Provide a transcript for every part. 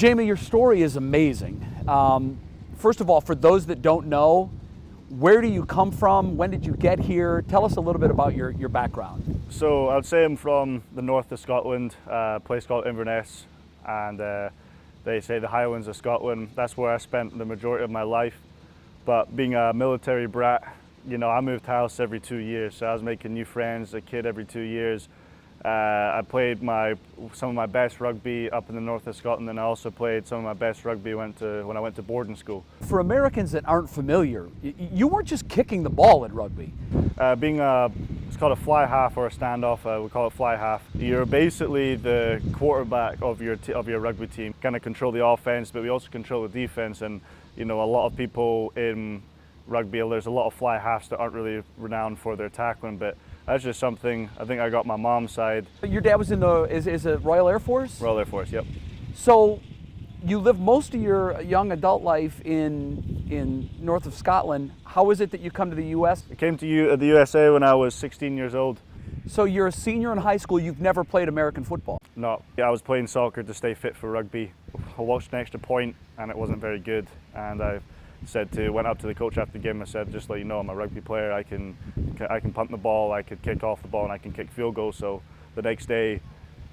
Jamie, your story is amazing. First of all, for those that don't know, where do you come from? When did you get here? Tell us a little bit about your background. So I'd say I'm from the north of Scotland, a place called Inverness, and they say the Highlands of Scotland. That's where I spent the majority of my life. But being a military brat, you know, I moved house every 2 years, so I was making new friends, a kid every 2 years. I played some of my best rugby up in the north of Scotland, and I also played some of my best rugby when I went to boarding school. For Americans that aren't familiar, you weren't just kicking the ball in rugby. It's called a fly half or a standoff. We call it fly half. You're basically the quarterback of your rugby team. Kind of control the offense, but we also control the defense. And you know, a lot of people in rugby, there's a lot of fly halves that aren't really renowned for their tackling, but that's just something I think I got my mom's side. Your dad was in the is it Royal Air Force? Royal Air Force, yep. So you lived most of your young adult life in north of Scotland. How is it that you come to the U.S.? I came to the USA when I was 16 years old. So you're a senior in high school. You've never played American football? No, I was playing soccer to stay fit for rugby. I watched an extra point and it wasn't very good. And I went up to the coach after the game and said, just let you know, I'm a rugby player. I can punt the ball, I could kick off the ball, and I can kick field goals. So the next day,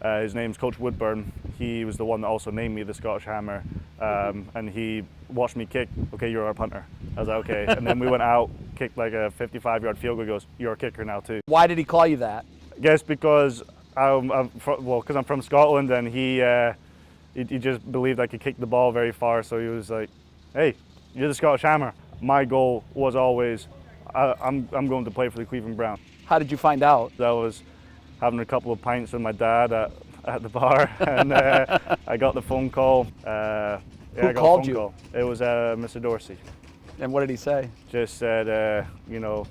his name's Coach Woodburn. He was the one that also named me the Scottish Hammer. And he watched me kick. Okay, you're our punter. I was like, okay. And then we went out, kicked like a 55-yard field goal. He goes, you're a kicker now too. Why did he call you that? I guess because I'm from Scotland, and he just believed I could kick the ball very far. So he was like, hey, you're the Scottish Hammer. My goal was always, I'm going to play for the Cleveland Browns. How did you find out? I was having a couple of pints with my dad at the bar, and I got the phone call. Who called you? Call. It was Mr. Dorsey. And what did he say? Just said, you know,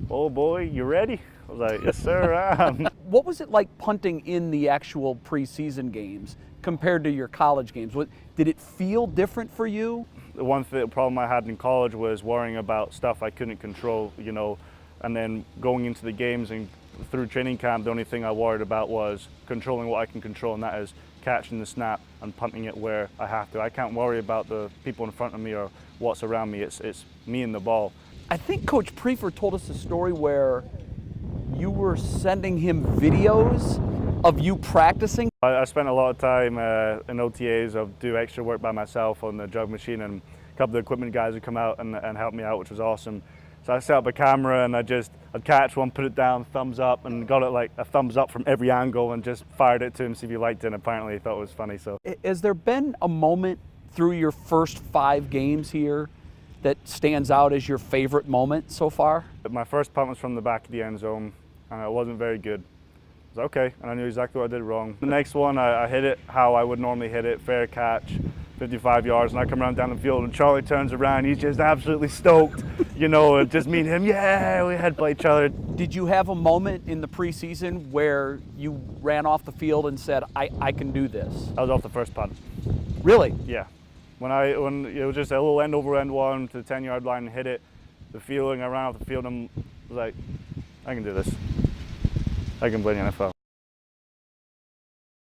oh boy, you ready? I was like, yes sir, I am. What was it like punting in the actual preseason games compared to your college games? Did it feel different for you? The one problem I had in college was worrying about stuff I couldn't control, you know, and then going into the games and through training camp, the only thing I worried about was controlling what I can control, and that is catching the snap and punting it where I have to. I can't worry about the people in front of me or what's around me. It's me and the ball. I think Coach Prefer told us a story where you were sending him videos of you practicing. I spent a lot of time in OTAs. I'd do extra work by myself on the jug machine, and a couple of equipment guys would come out and help me out, which was awesome. So I set up a camera and I'd catch one, put it down, thumbs up, and got it like a thumbs up from every angle and just fired it to him, see if he liked it, and apparently he thought it was funny. So, has there been a moment through your first 5 games here that stands out as your favorite moment so far? My first punt was from the back of the end zone, and it wasn't very good. I was okay, and I knew exactly what I did wrong. The next one, I hit it how I would normally hit it, fair catch, 55 yards, and I come around down the field, and Charlie turns around, he's just absolutely stoked. You know, just me and him, yeah, we headbutt each other. Did you have a moment in the preseason where you ran off the field and said, I can do this? I was off the first punt. Really? Yeah. When it was just a little end over end one to the 10-yard line and hit it, the feeling, I ran off the field and was like, I can do this. I can play in the NFL.